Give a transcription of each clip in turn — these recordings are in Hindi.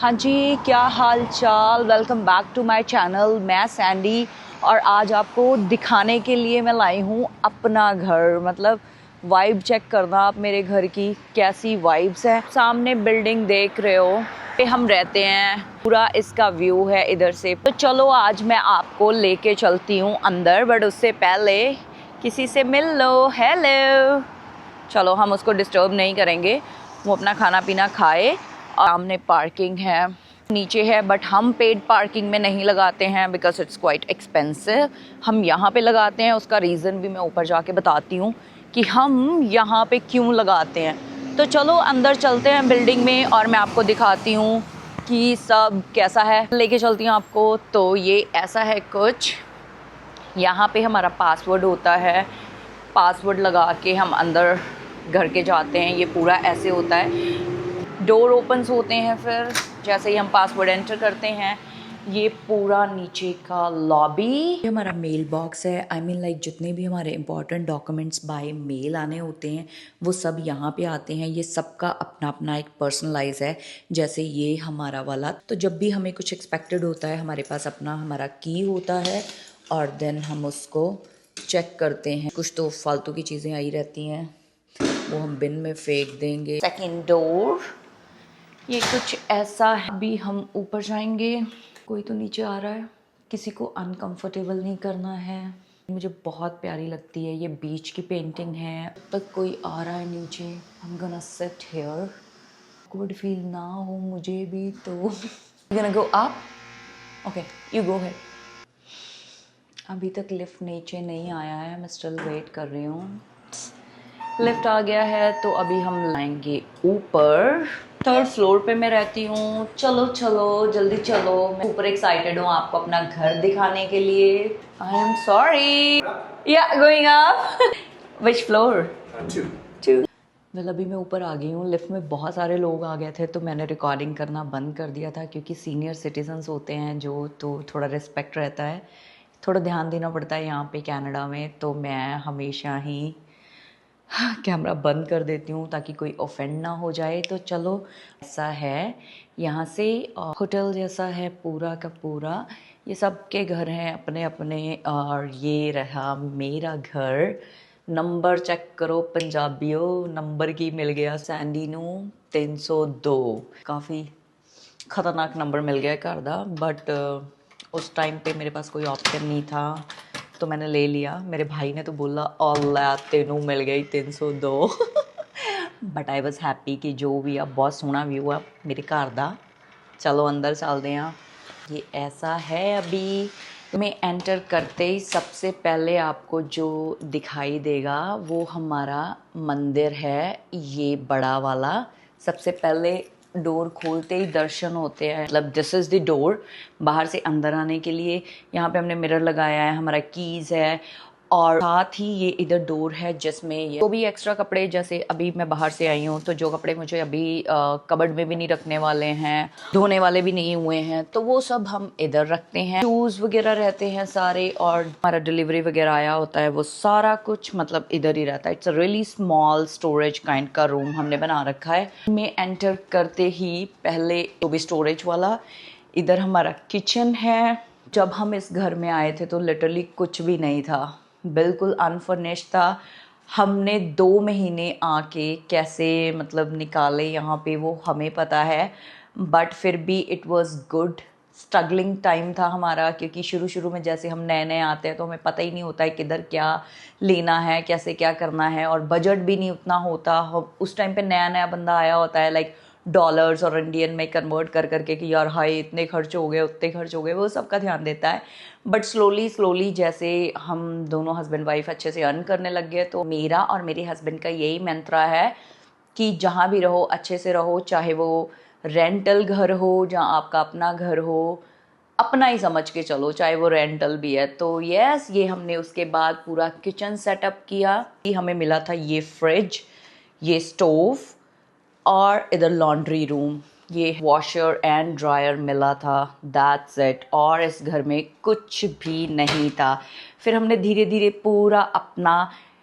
हाँ जी, क्या हाल चाल। Welcome back to my channel. मैं सैंडी और आज आपको दिखाने के लिए मैं लाई हूँ अपना घर। मतलब वाइब चेक करना आप मेरे घर की, कैसी वाइब्स है। सामने बिल्डिंग देख रहे हो पे हम रहते हैं, पूरा इसका व्यू है इधर से। तो चलो आज मैं आपको लेके चलती हूँ अंदर, बट उससे पहले किसी से मिल लो। हेलो। चलो हम उसको डिस्टर्ब नहीं करेंगे, वो अपना खाना पीना खाए। सामने पार्किंग है, नीचे है, बट हम पेड पार्किंग में नहीं लगाते हैं बिकॉज इट्स क्वाइट एक्सपेंसिव। हम यहाँ पे लगाते हैं, उसका रीज़न भी मैं ऊपर जाके बताती हूँ कि हम यहाँ पे क्यों लगाते हैं। तो चलो अंदर चलते हैं बिल्डिंग में और मैं आपको दिखाती हूँ कि सब कैसा है। लेके चलती हूँ आपको। तो ये ऐसा है कुछ, यहाँ पे हमारा पासवर्ड होता है, पासवर्ड लगा के हम अंदर घर के जाते हैं। ये पूरा ऐसे होता है, डोर ओपन्स होते हैं, फिर जैसे ही हम पासवर्ड एंटर करते हैं ये पूरा नीचे का लॉबी। ये हमारा मेल बॉक्स है। आई मीन लाइक जितने भी हमारे इंपॉर्टेंट डॉक्यूमेंट्स बाय मेल आने होते हैं वो सब यहाँ पे आते हैं। ये सबका अपना अपना एक पर्सनलाइज है। जैसे ये हमारा वाला, तो जब भी हमें कुछ एक्सपेक्टेड होता है हमारे पास अपना हमारा की होता है और देन हम उसको चेक करते हैं। कुछ तो फालतू की चीज़ें आई रहती हैं, वो हम बिन में फेंक देंगे। सेकंड डोर ये कुछ ऐसा है। अभी हम ऊपर जाएंगे। कोई तो नीचे आ रहा है, किसी को अनकंफर्टेबल नहीं करना है। मुझे बहुत प्यारी लगती है, ये बीच की पेंटिंग है। अब तक कोई आ रहा है नीचे, I am gonna sit here. Good feel ना हो मुझे भी तो gonna go up. Okay you go है। अभी तक लिफ्ट नीचे नहीं आया है, मैं स्टिल वेट कर रही हूँ। लिफ्ट आ गया है तो अभी हम लाएंगे ऊपर। थर्ड फ्लोर पे मैं रहती हूँ। चलो चलो जल्दी चलो, मैं ऊपर एक्साइटेड हूँ आपको अपना घर दिखाने के लिए। I am sorry, yeah going up. Which floor? Two. Well अभी मैं ऊपर आ गई हूँ। लिफ्ट में बहुत सारे लोग आ गए थे तो मैंने रिकॉर्डिंग करना बंद कर दिया था, क्योंकि सीनियर सिटीजन्स होते हैं जो, तो थोड़ा रिस्पेक्ट रहता है, थोड़ा ध्यान देना पड़ता है यहाँ पे कनाडा में। तो मैं हमेशा ही कैमरा बंद कर देती हूँ ताकि कोई ऑफेंड ना हो जाए। तो चलो ऐसा है, यहाँ से होटल जैसा है पूरा का पूरा। ये सब के घर हैं अपने अपने, और ये रहा मेरा घर। नंबर चेक करो पंजाबियों, नंबर की मिल गया सैंडी नू 302। काफ़ी ख़तरनाक नंबर मिल गया घर का, बट उस टाइम पे मेरे पास कोई ऑप्शन नहीं था तो मैंने ले लिया। मेरे भाई ने तो बोला अल्लाह तेनू मिल गई 302 बट आई वॉज हैप्पी कि जो भी आ बहुत सोहना व्यू आ मेरे घर का। चलो अंदर चलते हैं। ये ऐसा है। अभी में एंटर करते ही सबसे पहले आपको जो दिखाई देगा वो हमारा मंदिर है, ये बड़ा वाला। सबसे पहले डोर खोलते ही दर्शन होते हैं, मतलब दिस इज़ द डोर बाहर से अंदर आने के लिए। यहाँ पे हमने मिरर लगाया है, हमारा कीज़ है, और साथ ही ये इधर डोर है जिसमें ये तो भी एक्स्ट्रा कपड़े, जैसे अभी मैं बाहर से आई हूँ तो जो कपड़े मुझे अभी कबर्ड में भी नहीं रखने वाले हैं, धोने वाले भी नहीं हुए हैं, तो वो सब हम इधर रखते हैं। शूज़ वगैरह रहते हैं सारे, और हमारा डिलीवरी वगैरह आया होता है वो सारा कुछ मतलब इधर ही रहता है। It's a really small storage kind का रूम हमने बना रखा है। में एंटर करते ही पहले तो भी स्टोरेज वाला, इधर हमारा किचन है। जब हम इस घर में आए थे तो लिटरली कुछ भी नहीं था, बिल्कुल अनफर्निश्ड था। हमने 2 महीने आके कैसे मतलब निकाले यहाँ पे वो हमें पता है, बट फिर भी it was good. Struggling time था हमारा, क्योंकि शुरू शुरू में जैसे हम नए नए आते हैं तो हमें पता ही नहीं होता है किधर क्या लेना है, कैसे क्या करना है, और बजट भी नहीं उतना होता। उस टाइम पे नया नया बंदा आया होता है, लाइक डॉलर्स और इंडियन में कन्वर्ट कर करके कि यार हाय इतने खर्च हो गए उतने खर्च हो गए, वो सब का ध्यान देता है। बट स्लोली स्लोली जैसे हम दोनों हस्बैंड वाइफ अच्छे से अर्न करने लग गए, तो मेरा और मेरे हस्बैंड का यही मंत्रा है कि जहाँ भी रहो अच्छे से रहो, चाहे वो रेंटल घर हो जहाँ आपका अपना घर हो, अपना ही समझ के चलो, चाहे वो रेंटल भी है। तो यस, ये हमने उसके बाद पूरा किचन सेटअप किया। हमें मिला था ये फ्रिज, ये स्टोव, और इधर लॉन्ड्री रूम, ये वॉशर एंड ड्रायर मिला था, दैट्स इट। और इस घर में कुछ भी नहीं था। फिर हमने धीरे धीरे पूरा अपना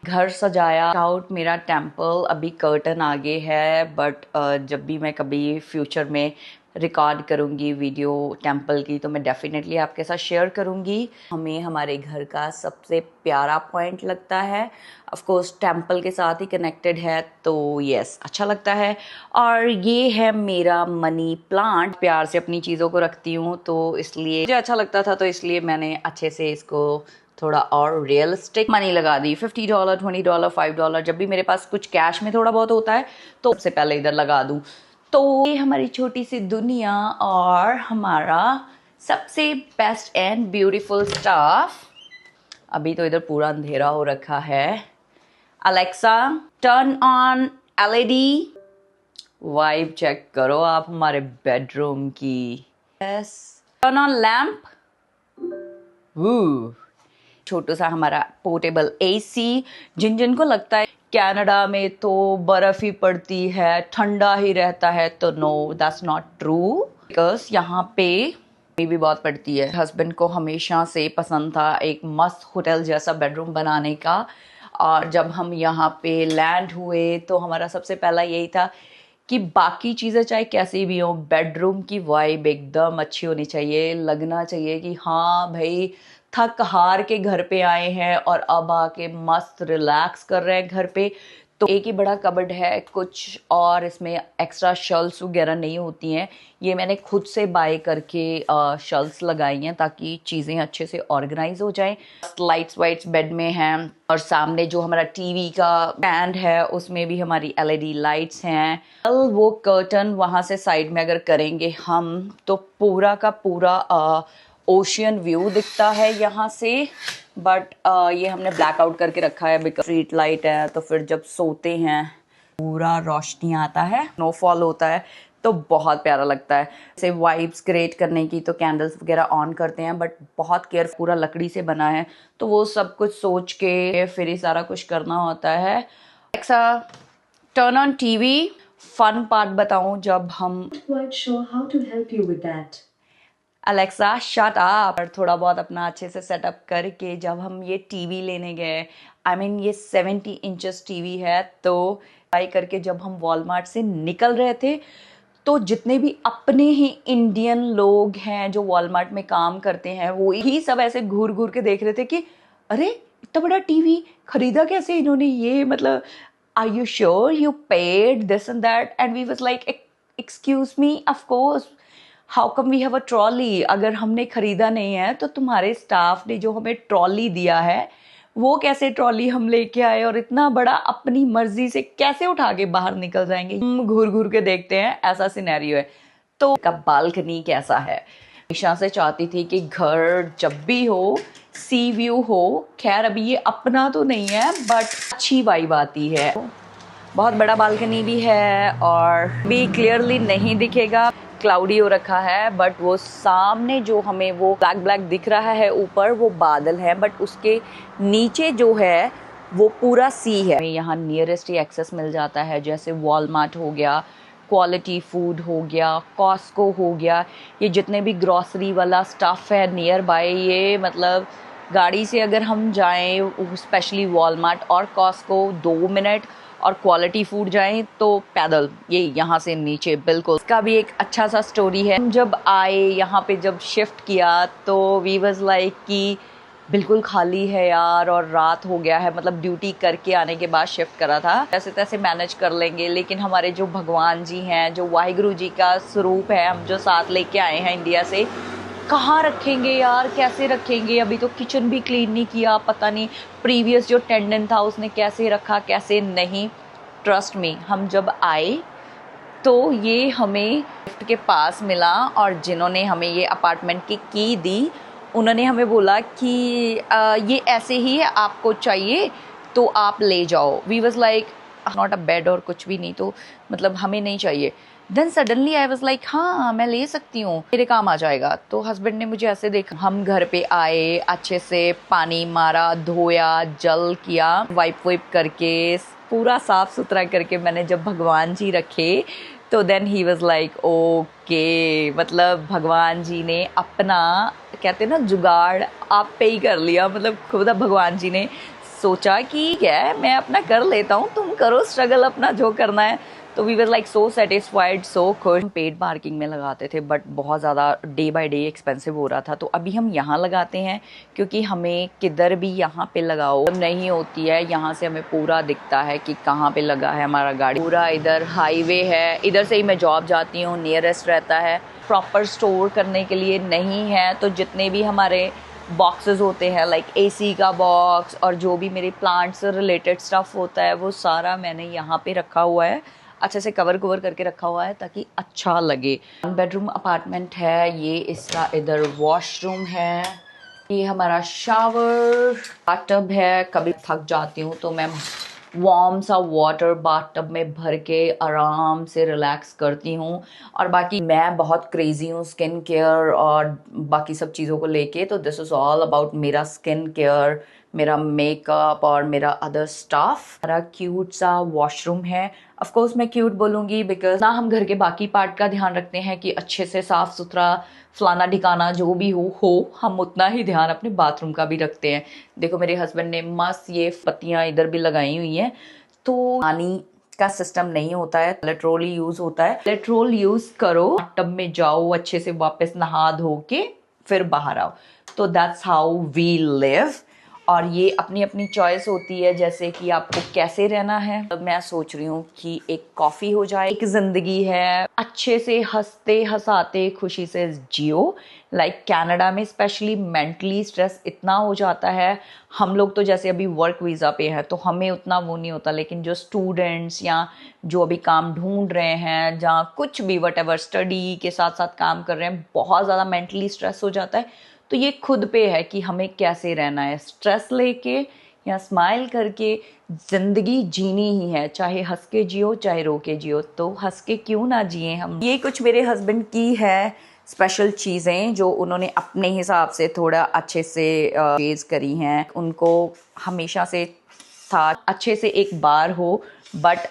घर सजाया। आउट मेरा टेम्पल, अभी कर्टन आगे है, बट जब भी मैं कभी फ्यूचर में रिकॉर्ड करूँगी वीडियो टेंपल की तो मैं डेफिनेटली आपके साथ शेयर करूँगी। हमें हमारे घर का सबसे प्यारा पॉइंट लगता है, ऑफ कोर्स टेंपल के साथ ही कनेक्टेड है तो यस अच्छा लगता है। और ये है मेरा मनी प्लांट, प्यार से अपनी चीज़ों को रखती हूँ तो इसलिए मुझे अच्छा लगता था, तो इसलिए मैंने अच्छे से इसको थोड़ा और रियलिस्टिक मनी लगा दी। $50, $20, $5, जब भी मेरे पास कुछ कैश में थोड़ा बहुत होता है तो सबसे पहले इधर लगा दूँ। तो ये हमारी छोटी सी दुनिया और हमारा सबसे बेस्ट एंड ब्यूटीफुल स्टाफ। अभी तो इधर पूरा अंधेरा हो रखा है। Alexa turn on LED. Vibe check करो आप हमारे बेडरूम की। Yes turn on lamp. छोटू सा हमारा पोर्टेबल एसी। जिन जिन को लगता है कनाडा में तो बर्फ ही पड़ती है, ठंडा ही रहता है, तो no that's not true, because यहाँ पे भी बहुत पड़ती है। हस्बैंड को हमेशा से पसंद था एक मस्त होटल जैसा बेडरूम बनाने का, और जब हम यहाँ पे लैंड हुए तो हमारा सबसे पहला यही था कि बाकी चीज़ें चाहे कैसी भी हो, बेडरूम की वाइब एकदम अच्छी होनी चाहिए। लगना चाहिए कि हाँ भाई थक हार के घर पे आए हैं और अब आके मस्त रिलैक्स कर रहे हैं घर पे। तो एक ही बड़ा कबर्ड है, कुछ और इसमें एक्स्ट्रा शल्स वगैरह नहीं होती हैं। ये मैंने खुद से बाय करके शल्स लगाई हैं ताकि चीज़ें अच्छे से ऑर्गेनाइज हो जाएं। लाइट्स वाइट्स बेड में हैं और सामने जो हमारा टीवी का स्टैंड है उसमें भी हमारी एलईडी लाइट्स हैं। वो कर्टन वहाँ से साइड में अगर करेंगे हम तो पूरा का पूरा ओशियन व्यू दिखता है यहाँ से, बट ये हमने ब्लैकआउट करके रखा है बिकॉज स्ट्रीट लाइट है, तो फिर जब सोते हैं पूरा रोशनी आता है, स्नोफॉल होता है तो बहुत प्यारा लगता है। जैसे वाइब्स क्रिएट करने की तो कैंडल्स वगैरह ऑन करते हैं, बट बहुत केयर, पूरा लकड़ी से बना है तो वो सब कुछ सोच के फिर ही सारा कुछ करना होता है। Alexa turn on TV. Fun part बताऊं, जब हम अलेक्सा शट अप, और थोड़ा बहुत अपना अच्छे से सेटअप करके जब हम ये टीवी लेने गए, ये 70 इंचेस टीवी है, तो बाई करके जब हम वॉलमार्ट से निकल रहे थे तो जितने भी अपने ही इंडियन लोग हैं जो वॉलमार्ट में काम करते हैं वो ही सब ऐसे घूर घूर के देख रहे थे कि अरे इतना बड़ा टीवी खरीदा कैसे इन्होंने, ये मतलब are you sure you paid this and that, and we was like excuse me, of course how come we have a trolley. अगर हमने खरीदा नहीं है तो तुम्हारे स्टाफ ने जो हमें ट्रॉली दिया है वो कैसे ट्रॉली हम लेके आए, और इतना बड़ा अपनी मर्जी से कैसे उठा के बाहर निकल जाएंगे। हम घूर घूर के देखते हैं, ऐसा सिनेरियो है। तो का बालकनी कैसा है, हमेशा से चाहती थी कि घर जब भी हो सी व्यू हो। खैर अभी ये अपना तो नहीं है बट अच्छी वाइब आती है। बहुत बड़ा बालकनी भी है और भी क्लियरली नहीं दिखेगा, क्लाउडी हो रखा है, बट वो सामने जो हमें वो ब्लैक ब्लैक दिख रहा है ऊपर वो बादल है, बट उसके नीचे जो है वो पूरा सी है। यहाँ नियरेस्ट ही एक्सेस मिल जाता है, जैसे वॉलमार्ट हो गया, क्वालिटी फूड हो गया, कॉस्को हो गया, ये जितने भी ग्रॉसरी वाला स्टफ है नियर बाय, ये मतलब गाड़ी से अगर हम जाएं स्पेशली वॉलमार्ट और कॉस्को 2 मिनट, और क्वालिटी फूड जाएं तो पैदल ये यहाँ से नीचे बिल्कुल। इसका भी एक अच्छा सा स्टोरी है। हम जब आए यहाँ पे, जब शिफ्ट किया तो वी वाज लाइक कि बिल्कुल खाली है यार और रात हो गया है, मतलब ड्यूटी करके आने के बाद शिफ्ट करा था, ऐसे तैसे मैनेज कर लेंगे। लेकिन हमारे जो भगवान जी हैं, जो वाहिगुरु जी का स्वरूप है, हम जो साथ लेके आए हैं इंडिया से, कहाँ रखेंगे यार, कैसे रखेंगे। अभी तो किचन भी क्लीन नहीं किया, पता नहीं प्रीवियस जो टेंडेंट था उसने कैसे रखा कैसे नहीं। ट्रस्ट मी, हम जब आए तो ये हमें लिफ्ट के पास मिला, और जिन्होंने हमें ये अपार्टमेंट की की दी उन्होंने हमें बोला कि ये ऐसे ही है, आपको चाहिए तो आप ले जाओ। We was like not a bed और कुछ भी नहीं, तो मतलब हमें नहीं चाहिए। Then suddenly I was like हाँ मैं ले सकती हूँ, मेरे काम आ जाएगा। तो हस्बैंड ने मुझे ऐसे देखा, हम घर पे आए, अच्छे से पानी मारा, धोया, जल किया, वाइप वाइप करके पूरा साफ सुथरा करके मैंने जब भगवान जी रखे तो then he was like okay, मतलब भगवान जी ने अपना, कहते हैं ना, जुगाड़ आप पे ही कर लिया। मतलब खुद भगवान जी ने सोचा कि क्या है मैं अपना कर लेता हूँ, तुम करो स्ट्रगल अपना जो करना है। तो we were like so satisfied, so खुश। पेड पार्किंग में लगाते थे बट बहुत ज़्यादा डे बाय डे एक्सपेंसिव हो रहा था, तो अभी हम यहाँ लगाते हैं क्योंकि हमें किधर भी यहाँ पे लगाओ नहीं होती है। यहाँ से हमें पूरा दिखता है कि कहाँ पे लगा है हमारा गाड़ी। पूरा इधर हाईवे है, इधर से ही मैं जॉब जाती हूँ, नियरेस्ट रहता है। प्रॉपर स्टोर करने के लिए नहीं है, तो जितने भी हमारे बॉक्सेस होते हैं लाइक एसी का बॉक्स और जो भी मेरे प्लांट से रिलेटेड स्टफ़ होता है वो सारा मैंने यहाँ पे रखा हुआ है, अच्छे से कवर करके रखा हुआ है ताकि अच्छा लगे। 1 बेडरूम अपार्टमेंट है ये, इसका इधर वॉशरूम है, ये हमारा शावर बाथटब है। कभी थक जाती हूँ तो मैं वार्म सा वाटर बाथटब में भर के आराम से रिलैक्स करती हूँ। और बाकी मैं बहुत क्रेजी हूँ स्किन केयर और बाकी सब चीज़ों को लेके, तो दिस इज़ ऑल अबाउट मेरा स्किन केयर, मेरा मेकअप और मेरा अदर स्टाफ। मेरा क्यूट सा वॉशरूम है। ऑफ कोर्स मैं क्यूट बोलूँगी बिकॉज ना हम घर के बाकी पार्ट का ध्यान रखते हैं कि अच्छे से साफ़ सुथरा फलाना ठिकाना जो भी हो हम उतना ही ध्यान अपने बाथरूम का भी रखते हैं। देखो मेरे हस्बैंड ने मस्त ये पत्तियां इधर भी लगाई हुई हैं, तो पानी का सिस्टम नहीं होता है, लेट्रोल यूज होता है। लेट्रोल यूज करो, टब में जाओ, अच्छे से वापस नहा धो के फिर बाहर आओ। तो दैट्स हाउ वी लिव। और ये अपनी अपनी चॉइस होती है जैसे कि आपको कैसे रहना है। तो मैं सोच रही हूँ कि एक कॉफ़ी हो जाए। एक ज़िंदगी है, अच्छे से हंसते हंसाते खुशी से जियो। लाइक कनाडा में स्पेशली मेंटली स्ट्रेस इतना हो जाता है। हम लोग तो जैसे अभी वर्क वीज़ा पे हैं तो हमें उतना वो नहीं होता, लेकिन जो स्टूडेंट्स या जो अभी काम ढूंढ रहे हैं, जहाँ कुछ भी वट एवर स्टडी के साथ साथ काम कर रहे हैं, बहुत ज़्यादा मेंटली स्ट्रेस हो जाता है। तो ये खुद पे है कि हमें कैसे रहना है, स्ट्रेस लेके या स्माइल करके। ज़िंदगी जीनी ही है, चाहे हंस के जियो चाहे रो के जियो, तो हंस के क्यों ना जिए हम। ये कुछ मेरे हस्बैंड की है स्पेशल चीज़ें जो उन्होंने अपने हिसाब से थोड़ा अच्छे से चेज़ करी हैं। उनको हमेशा से था अच्छे से एक बार हो, बट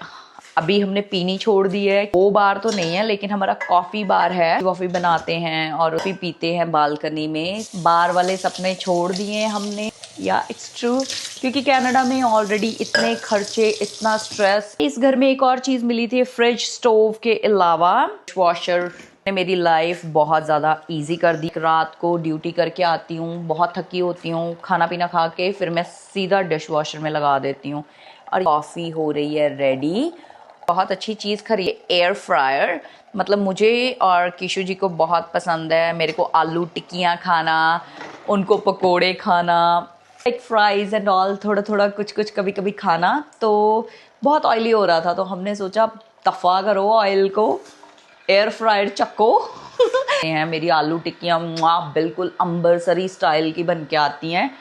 अभी हमने पीनी छोड़ दी है। 2 बार तो नहीं है, लेकिन हमारा कॉफ़ी बार है। कॉफ़ी बनाते हैं और कॉफ़ी पीते हैं बालकनी में। बार वाले सपने छोड़ दिए हमने, या इट्स ट्रू, क्योंकि कनाडा में ऑलरेडी इतने खर्चे, इतना स्ट्रेस। इस घर में एक और चीज़ मिली थी, फ्रिज स्टोव के अलावा वॉशर ने मेरी लाइफ बहुत ज़्यादा इजी कर दी। रात को ड्यूटी करके आती हूँ, बहुत थकी होती हूँ, खाना पीना खा के फिर मैं सीधा डिश वॉशर में लगा देती हूँ। और कॉफ़ी हो रही है रेडी। बहुत अच्छी चीज़ खरीदी, एयर फ्रायर। मतलब मुझे और किशु जी को बहुत पसंद है। मेरे को आलू टिक्कियाँ खाना, उनको पकोड़े खाना, लाइक फ्राइज़ एंड ऑल, थोड़ा थोड़ा कुछ कुछ कभी कभी खाना। तो बहुत ऑयली हो रहा था, तो हमने सोचा दफ़ा करो ऑयल को, एयर फ्रायर चक्को। हैं मेरी आलू टिक्कियाँ बिल्कुल अंबरसरी स्टाइल की बन के आती हैं।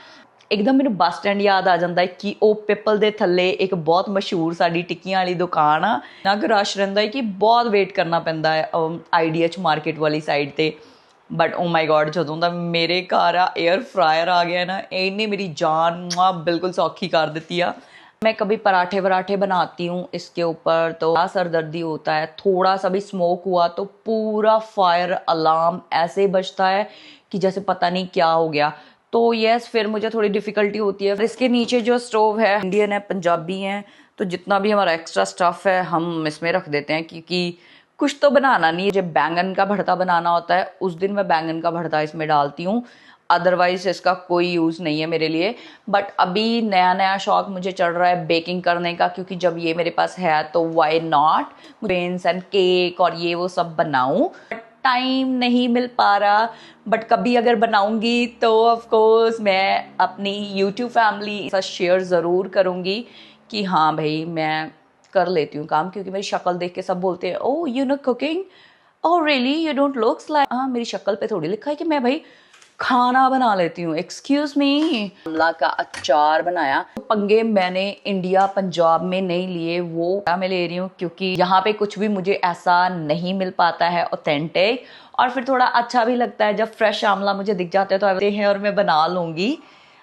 एकदम मेरे बस स्टैंड याद आ जाता है कि ओ पिपल दे थल्ले एक बहुत मशहूर साड़ी टिक्कियां वाली दुकान आ ना, रश रहिंदा है कि बहुत वेट करना पैंदा है IDH मार्केट वाली साइड ते। बट ओ माई गॉड, जदों दा मेरे घर आ एयर फ्रायर आ गया ना, इन्हें मेरी जान बिल्कुल सौखी कर देती है। मैं कभी पराठे वराठे बनाती हूँ इसके ऊपर, तो बड़ा सरदर्दी होता है। थोड़ा सा भी स्मोक हुआ तो पूरा फायर अलार्म ऐसे बजता है कि जैसे पता नहीं क्या हो गया। तो यस, फिर मुझे थोड़ी डिफ़िकल्टी होती है। इसके नीचे जो स्टोव है, इंडियन है, पंजाबी हैं, तो जितना भी हमारा एक्स्ट्रा स्टफ़ है हम इसमें रख देते हैं, क्योंकि कुछ तो बनाना नहीं है। जब बैंगन का भरता बनाना होता है उस दिन मैं बैंगन का भरता इसमें डालती हूँ, अदरवाइज इसका कोई यूज़ नहीं है मेरे लिए। बट अभी नया नया शौक मुझे चढ़ रहा है बेकिंग करने का, क्योंकि जब ये मेरे पास है तो वाई नॉट बेन्स एंड केक और ये वो सब बनाऊँ। टाइम नहीं मिल पा रहा, बट कभी अगर बनाऊंगी तो ऑफ कोर्स मैं अपनी YouTube फैमिली साथ शेयर ज़रूर करूंगी कि हाँ भाई मैं कर लेती हूँ काम। क्योंकि मेरी शक्ल देख के सब बोलते हैं oh you know cooking, oh really you don't looks like. हाँ, मेरी शक्ल पे थोड़ी लिखा है कि मैं भाई खाना बना लेती हूँ। Excuse me. आंवला का अचार बनाया। पंगे मैंने इंडिया पंजाब में नहीं लिए, वो मैं ले रही हूँ क्योंकि यहाँ पे कुछ भी मुझे ऐसा नहीं मिल पाता है ऑथेंटिक। और फिर थोड़ा अच्छा भी लगता है जब फ्रेश आंवला मुझे दिख जाते हैं तो आते हैं और मैं बना लूँगी।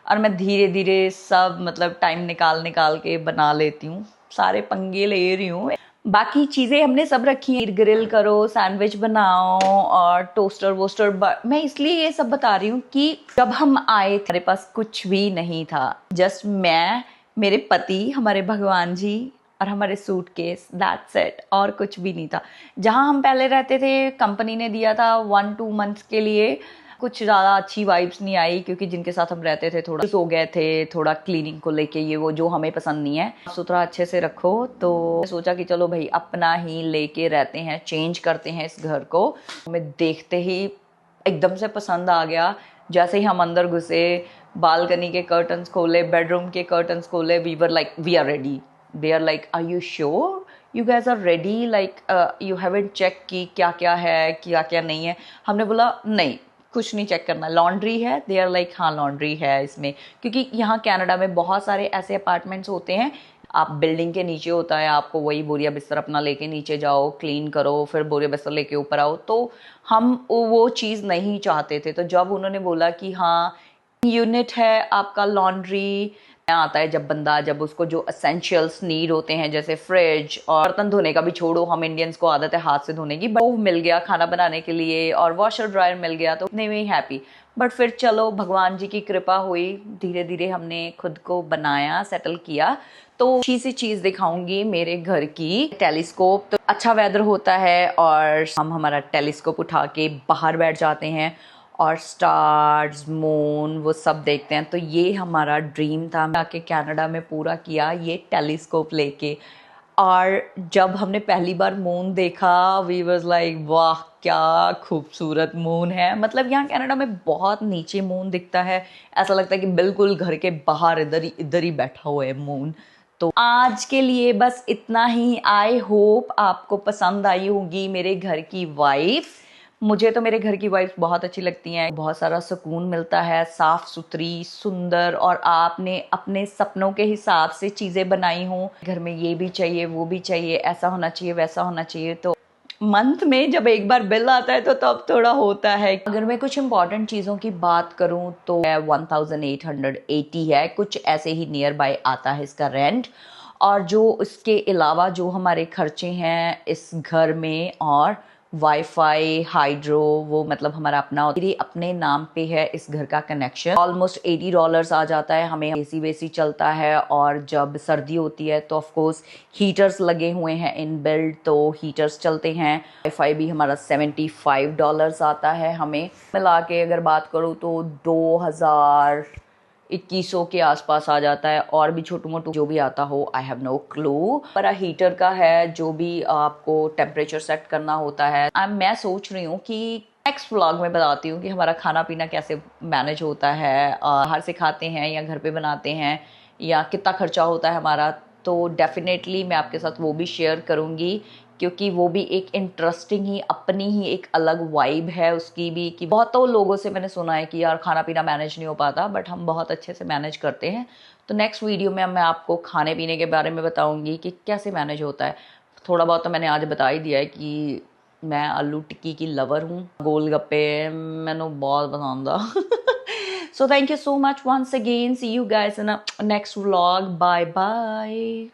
और मैं धीरे धीरे सब मतलब टाइम निकाल निकाल के बना लेती हूँ, सारे पंगे ले रही हूँ। बाकी चीज़ें हमने सब रखी हैं, ग्रिल करो, सैंडविच बनाओ और टोस्टर वोस्टर। मैं इसलिए ये सब बता रही हूँ कि जब हम आए थे हमारे पास कुछ भी नहीं था, जस्ट मैं, मेरे पति, हमारे भगवान जी और हमारे सूटकेस, दैट्स इट, और कुछ भी नहीं था। जहाँ हम पहले रहते थे कंपनी ने दिया था 1-2 मंथ्स के लिए, कुछ ज़्यादा अच्छी वाइब्स नहीं आई क्योंकि जिनके साथ हम रहते थे थोड़ा हो गए थे, थोड़ा क्लीनिंग को लेके, ये वो जो हमें पसंद नहीं है। साफ सुथरा अच्छे से रखो, तो सोचा कि चलो भाई अपना ही लेके रहते हैं, चेंज करते हैं इस घर को। हमें देखते ही एकदम से पसंद आ गया। जैसे ही हम अंदर घुसे, बालकनी के कर्टन्स खोले, बेडरूम के कर्टन्स खोले, we were like we are ready. They are like are you sure you guys are ready, like you haven't check की क्या क्या है, क्या क्या नहीं है। हमने बोला नहीं, कुछ नहीं चेक करना, लॉन्ड्री है। दे आर लाइक हाँ लॉन्ड्री है इसमें, क्योंकि यहाँ कनाडा में बहुत सारे ऐसे अपार्टमेंट्स होते हैं, आप बिल्डिंग के नीचे होता है, आपको वही बोरिया बिस्तर अपना लेके नीचे जाओ, क्लीन करो, फिर बोरिया बिस्तर लेके ऊपर आओ। तो हम वो चीज़ नहीं चाहते थे। तो जब उन्होंने बोला कि हाँ यूनिट है आपका लॉन्ड्री, आता है जब बंदा, जब उसको जो एसेंशियल्स नीड होते हैं जैसे फ्रिज, और बर्तन धोने का भी छोड़ो, हम इंडियंस को आदत है हाथ से धोने की, वो मिल गया खाना बनाने के लिए, और वॉशर ड्रायर मिल गया, तो इतने में ही हैप्पी। बट फिर चलो भगवान जी की कृपा हुई, धीरे धीरे हमने खुद को बनाया, सेटल किया। तो अच्छी सी चीज़ दिखाऊंगी मेरे घर की, टेलीस्कोप। तो अच्छा वेदर होता है और हम हमारा टेलीस्कोप उठा के बाहर बैठ जाते हैं और स्टार्स, मून, वो सब देखते हैं। तो ये हमारा ड्रीम था आके कनाडा में पूरा किया, ये टेलीस्कोप लेके। और जब हमने पहली बार मून देखा, वी वाज लाइक वाह क्या खूबसूरत मून है। मतलब यहाँ कनाडा में बहुत नीचे मून दिखता है, ऐसा लगता है कि बिल्कुल घर के बाहर इधर ही बैठा हुआ है मून। तो आज के लिए बस इतना ही। आई होप आपको पसंद आई होगी मेरे घर की वाइफ। मुझे तो मेरे घर की वाइफ बहुत अच्छी लगती हैं, बहुत सारा सुकून मिलता है, साफ सुथरी, सुंदर, और आपने अपने सपनों के हिसाब से चीज़ें बनाई हों। घर में ये भी चाहिए, वो भी चाहिए, ऐसा होना चाहिए, वैसा होना चाहिए। तो मंथ में जब एक बार बिल आता है तो तब थोड़ा होता है। अगर मैं कुछ इंपॉर्टेंट चीज़ों की बात करूं तो 1880 है, कुछ ऐसे ही नियर बाय आता है इसका रेंट। और जो इसके अलावा जो हमारे खर्चे हैं इस घर में, और वाईफाई, हाइड्रो, वो मतलब हमारा अपना, मेरी अपने नाम पे है इस घर का कनेक्शन, ऑलमोस्ट $80 आ जाता है हमें। एसी वेसी चलता है, और जब सर्दी होती है तो ऑफ कोर्स हीटर्स लगे हुए हैं इन बिल्ड, तो हीटर्स चलते हैं। वाईफाई भी हमारा $75 आता है हमें। मिला के अगर बात करूँ तो 2100 के आसपास आ जाता है, और भी छोटू मोटू जो भी आता हो, आई हैव नो क्लू। पर हीटर का है, जो भी आपको टेम्परेचर सेट करना होता है। मैं सोच रही हूँ कि नेक्स्ट व्लॉग में बताती हूँ कि हमारा खाना पीना कैसे मैनेज होता है, बाहर से खाते हैं या घर पे बनाते हैं, या कितना खर्चा होता है हमारा। तो डेफिनेटली मैं आपके साथ वो भी शेयर करूँगी, क्योंकि वो भी एक इंटरेस्टिंग ही, अपनी ही एक अलग वाइब है उसकी भी। कि बहुतों लोगों से मैंने सुना है कि यार खाना पीना मैनेज नहीं हो पाता, बट हम बहुत अच्छे से मैनेज करते हैं। तो नेक्स्ट वीडियो में मैं आपको खाने पीने के बारे में बताऊंगी कि कैसे मैनेज होता है। थोड़ा बहुत तो मैंने आज बता ही दिया है कि मैं आलू टिक्की की लवर हूँ, गोलगप्पे मैंने बहुत पसंद आ। So thank you so much once again. See you guys in a next vlog. Bye bye.